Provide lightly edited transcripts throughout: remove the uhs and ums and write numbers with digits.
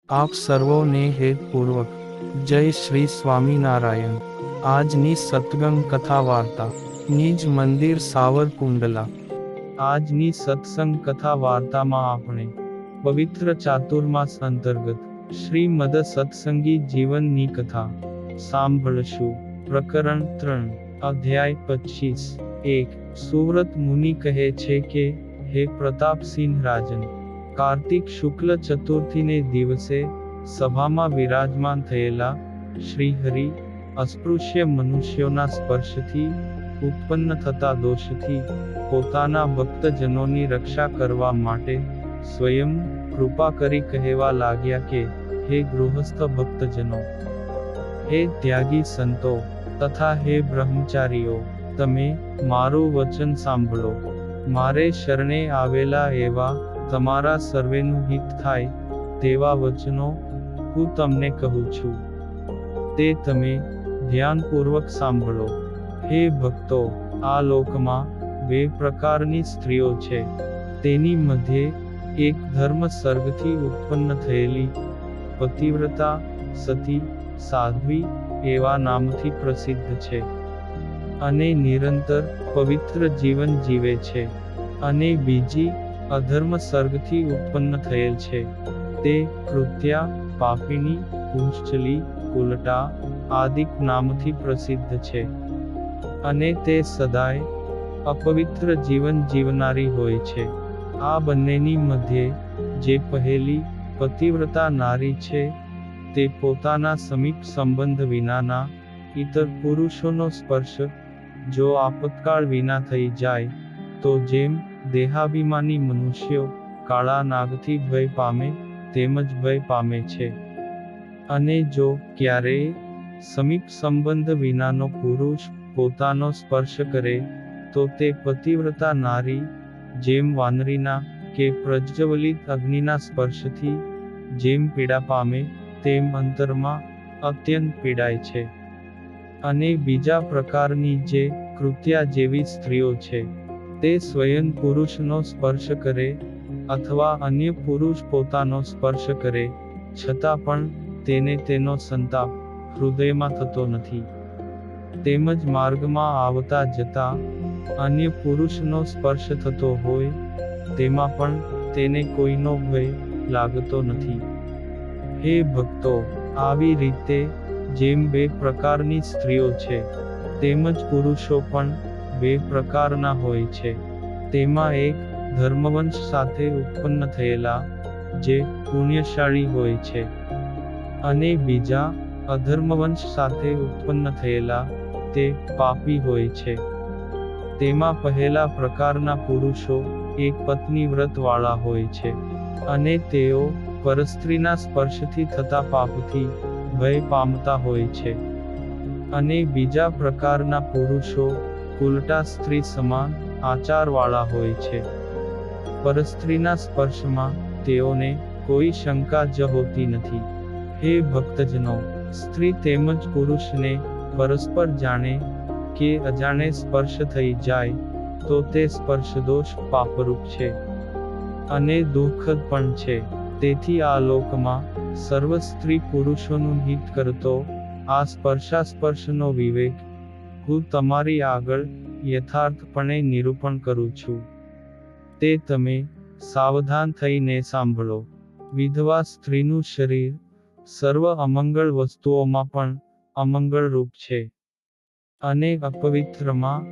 આપ સર્વોને હેતપૂર્વક જય શ્રી સ્વામિનારાયણ। આજની સત્સંગ કથા વાર્તા નિજ મંદિર સાવરકુંડલા। આજની સત્સંગ કથા વાર્તામાં આપણે પવિત્ર ચાતુર્માસ અંતર્ગત શ્રીમદ સત્સંગી જીવનની કથા સાંભળશું। પ્રકરણ 3 અધ્યાય 25। 1 સુવ્રત મુનિ કહે છે કે, હે પ્રતાપસિંહ રાજન, કાર્તિક શુક્લ ચતુર્થીને દિવસે સભામાં વિરાજમાન થયેલા શ્રીહરિ અસ્પૃશ્ય મનુષ્યોના સ્પર્શથી ઉત્પન્ન થતા દોષથી પોતાના ભક્તજનોની રક્ષા કરવા માટે સ્વયં કૃપા કરી કહેવા લાગ્યા કે, હે ગૃહસ્થ ભક્તજનો, હે ત્યાગી સંતો તથા હે બ્રહ્મચારીઓ, તમે મારું વચન સાંભળો। મારે શરણે આવેલા એવા તમારા સર્વેનું હિત થાય તેવા વચનો હું તમને કહું છું, તે તમે ધ્યાનપૂર્વક સાંભળો। હે ભક્તો, આ લોકમાં 2 પ્રકારની સ્ત્રીઓ છે। તેની મધ્યે એક ધર્મ સર્ગથી ઉત્પન્ન થયેલી પતિવ્રતા સતી સાધ્વી એવા નામથી પ્રસિદ્ધ છે અને નિરંતર પવિત્ર જીવન જીવે છે, અને બીજી અધર્મ સર્ગથી ઉત્પન્ન થયેલ છે, તે કૃત્યા, પાપિણી, પુંશ્ચલી, કુલટા આદિક નામથી પ્રસિદ્ધ છે, અને તે સદાય અપવિત્ર જીવન જીવનારી હોય છે। આ બંનેની મધ્યે જે પહેલી પતિવ્રતા નારી છે, તે પોતાના સમીપ સંબંધ વિનાના ઇતર પુરુષોનો સ્પર્શ જો આપતકાળ વિના થઈ જાય તો જેમ દેહાભિમાની મનુષ્યો કાળા નાગથી ભય પામે તેમજ ભય પામે છે, અને જો ક્યારેય સમીપ સંબંધ વિનાનો પુરુષ પોતાનો સ્પર્શ કરે તો તે પતિવ્રતા નારી જેમ વાનરીના કે પ્રજ્વલિત અગ્નિના સ્પર્શથી જેમ પીડા પામે તેમ અંતરમાં અત્યંત પીડાય છે। અને બીજા પ્રકારની જે કૃત્યા જેવી સ્ત્રીઓ છે, તે સ્વયં પુરુષનો સ્પર્શ કરે અથવા અન્ય પુરુષ પોતાનો સ્પર્શ કરે છતાં પણ તેને તેનો સંતાપ હૃદયમાં થતો નથી, તેમજ માર્ગમાં આવતા જતા અન્ય પુરુષનો સ્પર્શ થતો હોય તેમાં પણ તેને કોઈનો ભય લાગતો નથી। હે ભક્તો, આવી રીતે જેમ 2 પ્રકારની સ્ત્રીઓ છે, તેમજ પુરુષો પણ 2 પ્રકારના હોય છે। તેમાં એક ધર્મવંશ સાથે ઉત્પન્ન થયેલા જે પુણ્યશાળી હોય છે, અને બીજા અધર્મવંશ સાથે ઉત્પન્ન થયેલા તે પાપી હોય છે। તેમાં પહેલા પ્રકારના પુરુષો એક પત્ની વ્રત વાળા હોય છે, અને તેઓ પરસ્ત્રીના સ્પર્શથી થતા પાપથી ભય પામતા હોય છે, અને બીજા પ્રકારના પુરુષો કુલટા સ્ત્રી સમાન આચારવાળા હોય છે। પરસ્ત્રીના સ્પર્શમાં તેઓને કોઈ શંકા જ હોતી નથી। હે ભક્તજનો, સ્ત્રી તેમજ પુરુષને પરસ્પર જાણે કે અજાણે સ્પર્શ થઈ જાય તો તે સ્પર્શદોષ પાપરૂપ છે અને દુઃખદ પણ છે। તેથી આ લોકમાં સર્વ સ્ત્રી પુરુષોનું હિત કરતો આ સ્પર્શાસ્પર્શનો વિવેક હું તમારી આગળ યથાર્થપણે નિરૂપણ કરું છું, તે તમે સાવધાન થઈને સાંભળો। વિધવા સ્ત્રીનું શરીર સર્વ અમંગળ વસ્તુઓમાં પણ અમંગળરૂપ છે, અને અપવિત્રમાં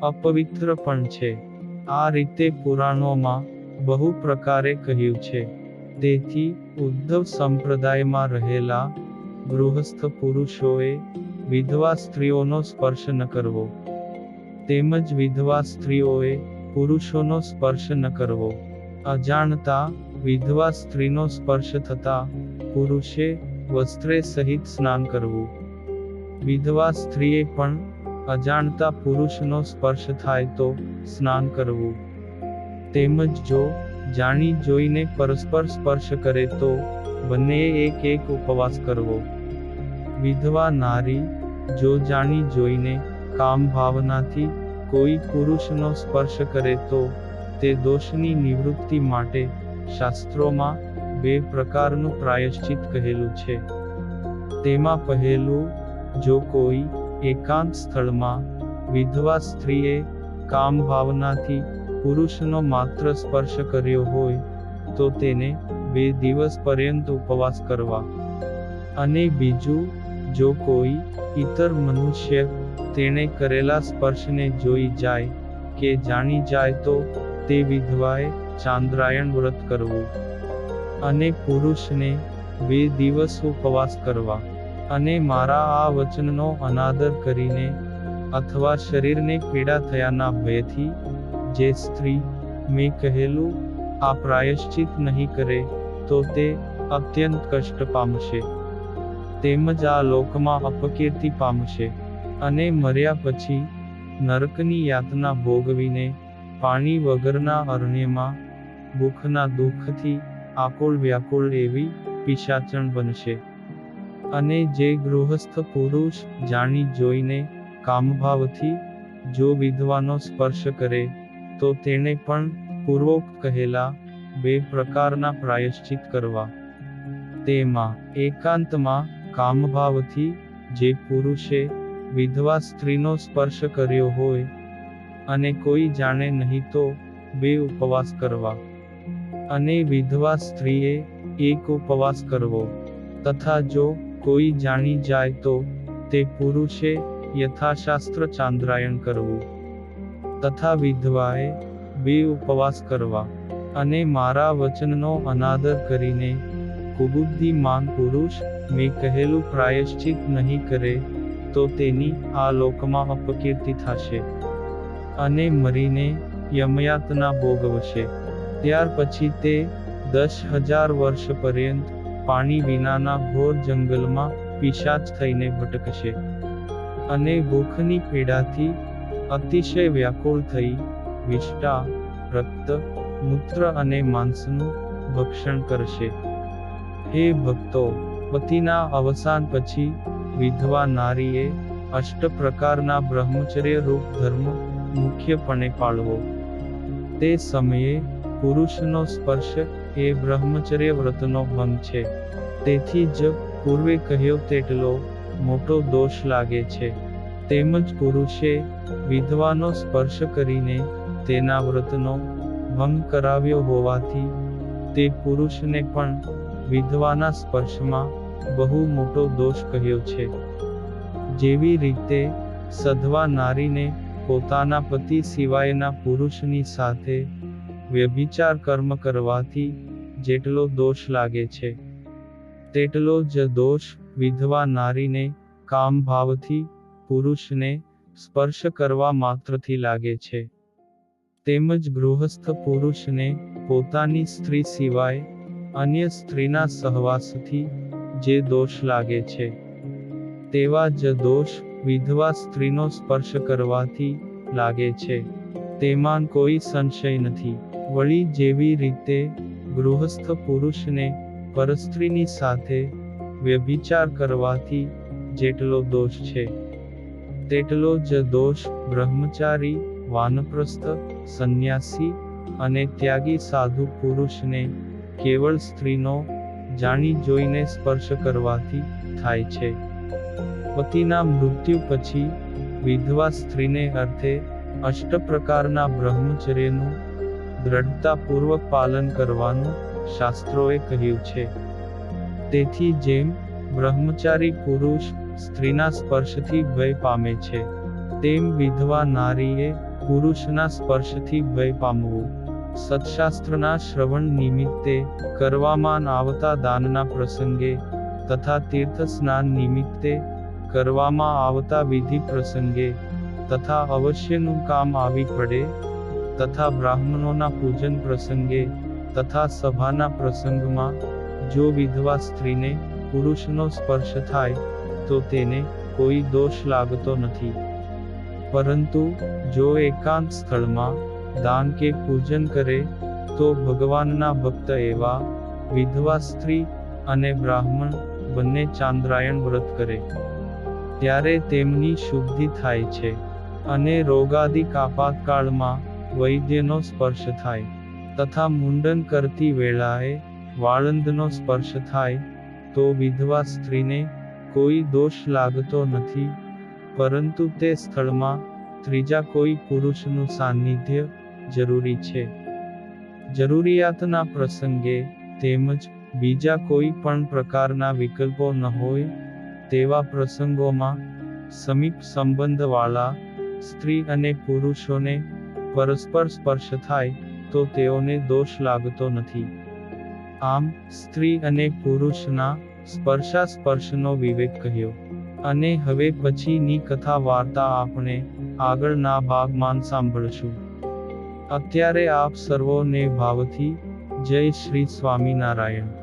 અપવિત્ર પણ છે। આ રીતે પુરાણોમાં બહુ પ્રકારે કહ્યું છે। તેથી ઉદ્ધવ સંપ્રદાયમાં રહેલા ગૃહસ્થ પુરુષોએ વિધવા સ્ત્રીઓનો સ્પર્શ ન કરવો, તેમજ વિધવા સ્ત્રીઓએ પુરુષોનો સ્પર્શ ન કરવો। અજાણતા વિધવા સ્ત્રીનો સ્પર્શ થતા પુરુષે વસ્ત્રે સહિત સ્નાન કરવું। વિધવા સ્ત્રીએ પણ અજાણતા પુરુષનો સ્પર્શ થાય તો સ્નાન કરવું। તેમજ જો જાણી જોઈને પરસ્પર સ્પર્શ કરે તો બંનેએ એક ઉપવાસ કરવો। વિધવા નારી જો જાણી જોઈને કામ ભાવનાથી કોઈ પુરુષનો સ્પર્શ કરે તો તે દોષની નિવૃત્તિ માટે શાસ્ત્રોમાં 2 પ્રકારનું પ્રાયશ્ચિત કહેલું છે. તેમાં પહેલું, જો કોઈ એકાંત સ્થળમાં વિધવા સ્ત્રીએ કામ ભાવનાથી પુરુષનો માત્ર સ્પર્શ કર્યો હોય તો તેને 2 દિવસ પર્યંત ઉપવાસ કરવા. અને બીજું, જો કોઈ ઇતર મનુષ્ય તેણે કરેલા સ્પર્શને જોઈ જાય કે જાણી જાય તો તે વિધવાએ ચાંદ્રાયણ વ્રત કરવું. અને પુરુષને 2 દિવસ ઉપવાસ કરવા. અને મારા આ વચનનો અનાદર કરીને અથવા શરીરને પીડા થયાના ભયથી જે સ્ત્રી મેં કહેલું આ પ્રાયશ્ચિત નહીં કરે તો તે અત્યંત કષ્ટ પામશે, તેમજ આ લોકમાં અપકીર્તિ પામશે, અને મર્યા પછી નરકની યાતના ભોગવીને પાણી વગરના અરણ્યમાં ભૂખના દુઃખથી આકુળ વ્યાકુળ એવી પિશાચણ બનશે. અને જે ગૃહસ્થ પુરુષ જાણી જોઈને કામભાવથી જો વિધવાનો સ્પર્શ કરે તો તેણે પણ પૂર્વોક્ત કહેલા 2 પ્રકારના પ્રાયશ્ચિત કરવા. તેમાં એકાંતમાં કામભાવથી જે પુરુષે વિધવા સ્ત્રીનો સ્પર્શ કર્યો હોય અને કોઈ જાણે નહીં તો 2 ઉપવાસ કરવા. અને વિધવા સ્ત્રીએ 1 ઉપવાસ કરવો. તથા જો કોઈ જાણી જાય તો તે પુરુષે યથાશાસ્ત્ર ચાંદ્રાયણ કરવું. તથા વિધવાએ 2 ઉપવાસ કરવા. અને મારા વચનનો અનાદર કરીને કુબુદ્ધિમાન પુરુષ મેં કહેલું પ્રાયશ્ચિત નહીં કરે તો તેની આ લોકમાં અપકીર્તિ થશે અને મરીને યમયાતના ભોગવશે. ત્યાર પછી તે 10,000 વર્ષ પર્યંત પાણી વિનાના ઘોર જંગલમાં પિશાચ થઈને ભટકશે. અને ભૂખની પીડાથી અતિશય વ્યાકુળ થઈ વિષ્ટા, રક્ત, મૂત્ર અને માંસનું ભક્ષણ કરશે. હે ભક્તો, પતિના અવસાન પછી વિધવા નારીએ 8 પ્રકારના બ્રહ્મચર્ય રૂપ ધર્મ મુખ્યપણે પાળવો. તે સમયે પુરુષનો સ્પર્શ એ બ્રહ્મચર્ય વ્રતનો ભંગ છે. તેથી જ પૂર્વે કહ્યો તેટલો મોટો દોષ લાગે છે. તેમજ પુરુષે વિધવાનો સ્પર્શ કરીને તેના વ્રતનો ભંગ કરાવ્યો હોવાથી તે પુરુષને પણ વિધવાના સ્પર્શમાં બહુ મોટો દોષ કહ્યો છે. જેવી રીતે સધવા નારીને પોતાના પતિ સિવાયના પુરુષની સાથે વ્યભિચાર કર્મ કરવાથી જેટલો દોષ લાગે છે તેટલો જ દોષ વિધવા નારીને કામ ભાવથી પુરુષને સ્પર્શ કરવા માત્રથી લાગે છે. તેમજ ગૃહસ્થ પુરુષને પોતાની સ્ત્રી સિવાય અન્ય સ્ત્રીના સહવાસથી જે દોષ લાગે છે તેવા જ દોષ વિધવા સ્ત્રીનો સ્પર્શ કરવાથી લાગે છે. તેમાં કોઈ સંશય નથી. વળી જેવી રીતે ગૃહસ્થ પુરુષને પરસ્ત્રીની સાથે વ્યભિચાર કરવાથી જેટલો દોષ છે તેટલો જ દોષ બ્રહ્મચારી, વાનપ્રસ્થ, સંન્યાસી અને ત્યાગી સાધુ પુરુષને કેવળ સ્ત્રીનો જાણી જોઈને સ્પર્શ કરવાથી થાય છે. પતિના મૃત્યુ પછી વિધવા સ્ત્રીને અર્થે 8 પ્રકારના બ્રહ્મચર્યનું દ્રઢતાપૂર્વક પાલન કરવાનું શાસ્ત્રોએ કહ્યું છે. તેથી જેમ બ્રહ્મચારી પુરુષ સ્ત્રીના સ્પર્શથી ભય પામે છે તેમ વિધવા નારીએ પુરુષના સ્પર્શથી ભય પામવું. સત્શાસ્ત્રના શ્રવણ નિમિત્તે કરવામાં આવતા દાનના પ્રસંગે તથા તીર્થ સ્નાન નિમિત્તે કરવામાં આવતા વિધિ પ્રસંગે તથા અવશ્યનું કામ આવી પડે તથા બ્રાહ્મણોના પૂજન પ્રસંગે તથા સભાના પ્રસંગમાં જો વિધવા સ્ત્રીને પુરુષનો સ્પર્શ થાય તો તેને કોઈ દોષ લાગતો નથી. પરંતુ જો એકાંત સ્થળમાં દાન કે પૂજન કરે તો ભગવાનના ભક્ત એવા વિધવા સ્ત્રી અને બ્રાહ્મણ બંને ચાંદ્રાયણ વ્રત કરે ત્યારે તેમની શુદ્ધિ થાય છે અને રોગાદિક આપાતકાળમાં વૈદ્યનો સ્પર્શ થાય. તથા મુંડન કરતી વેળાએ વાળંદનો સ્પર્શ થાય તો વિધવા સ્ત્રીને કોઈ દોષ લાગતો નથી, પરંતુ તે સ્થળમાં ત્રીજા કોઈ પુરુષનું સાનિધ્ય જરૂરી છે. જરૂરિયાતના પ્રસંગે તેમજ બીજા કોઈ પણ પ્રકારના વિકલ્પો ન હોય તેવા પ્રસંગોમાં સમીપ સંબંધવાળા સ્ત્રી અને પુરુષોને પરસ્પર સ્પર્શ થાય તો તેઓને દોષ લાગતો નથી. આમ સ્ત્રી અને પુરુષના સ્પર્શાસ્પર્શનો વિવેક કહ્યો. અને હવે પછીની કથા વાર્તા આપણે આગળના ભાગમાં સાંભળશું. અત્યારે આપ સર્વોને ભાવથી જય શ્રી સ્વામિનારાયણ.